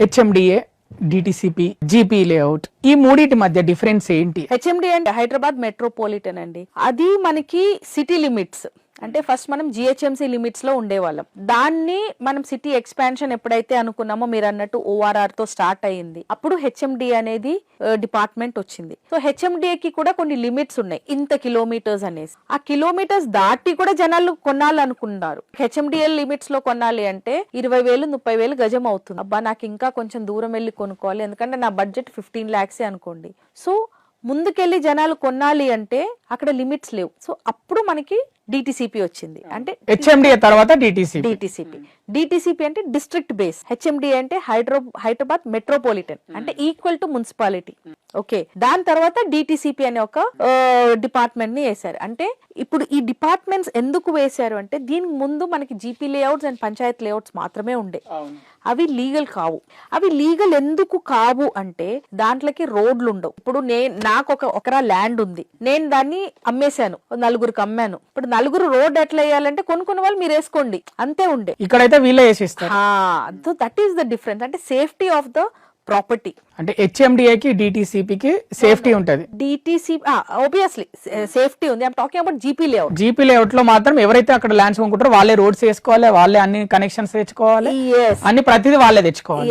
HMDA, DTCP, GP layout, ఈ మూడింటి మధ్య డిఫరెన్స్ ఏంటి? హెచ్ఎండి అంటే హైదరాబాద్ మెట్రోపాలిటన్ అండి. అది మనకి సిటీ లిమిట్స్, అంటే ఫస్ట్ మనం జిహెచ్ఎంసీ లిమిట్స్ లో ఉండేవాళ్ళం. దాన్ని మనం సిటీ ఎక్స్పాన్షన్ ఎప్పుడైతే అనుకున్నామో మీరు అన్నట్టు ఓఆర్ఆర్ తో స్టార్ట్ అయ్యింది, అప్పుడు హెచ్ఎండి అనేది డిపార్ట్మెంట్ వచ్చింది. సో హెచ్ఎండిఏ కి కూడా కొన్ని లిమిట్స్ ఉన్నాయి, ఇంత కిలోమీటర్స్ అనేసి. ఆ కిలోమీటర్స్ దాటి కూడా జనాలు కొనాలనుకున్నారు. హెచ్ఎండిఎల్ లిమిట్స్ లో కొనాలి అంటే 20,000 30,000 గజం అవుతుంది. అబ్బా నాకు ఇంకా కొంచెం దూరం వెళ్ళి కొనుక్కోవాలి, ఎందుకంటే నా బడ్జెట్ 15 lakhs అనుకోండి. సో ముందుకెళ్ళి జనాలు కొనాలి అంటే అక్కడ లిమిట్స్ లేవు. సో అప్పుడు మనకి డిటిసిపి వచ్చింది. అంటే హెచ్ఎండిఏ తర్వాత డిటిసిపి అంటే డిస్ట్రిక్ట్ బేస్, హెచ్ఎండి అంటే హైదరాబాద్ మెట్రోపాలిటన్, అంటే ఈక్వల్ టు మున్సిపాలిటీ. ఓకే, దాని తర్వాత డిటిసిపి అనే ఒక డిపార్ట్మెంట్ ని వేశారు. అంటే ఇప్పుడు ఈ డిపార్ట్మెంట్స్ ఎందుకు వేశారు అంటే దీనికి ముందు మనకి GP layouts and Panchayat layouts మాత్రమే ఉండే. అవి లీగల్ కావు. అవి లీగల్ ఎందుకు కావు అంటే దాంట్లోకి రోడ్లు ఉండవు. ఇప్పుడు నాకు ఒక ఎకరా ల్యాండ్ ఉంది, నేను దాన్ని అమ్మేశాను, నలుగురికి అమ్మాను. ఇప్పుడు నలుగురు రోడ్ ఎట్లా వేయాలంటే కొనుక్కున్న వాళ్ళు మీరు వేసుకోండి అంతే ఉండే. ఇక్కడైతే వీళ్ళే వేసిస్తారు. So that is the difference, అంటే సేఫ్టీ ఆఫ్ ద ప్రాపర్టీ. అంటే హెచ్ఎండిఏకి డిటిసిపికి సేఫ్టీ ఉంటది. డిటిసిపి ఆబ్వియస్లీ సేఫ్టీ ఉంది. I'm talking about GP layout. GP layout లో మాత్రం ఎవరైతే అక్కడ ల్యాండ్స్ కొనుక్కుంటారో వాళ్ళే రోడ్స్ వేసుకోవాలి, వాళ్ళే అన్ని కనెక్షన్స్ తెచ్చుకోవాలి, అన్ని ప్రతిదీ వాళ్ళే తెచ్చుకోవాలి.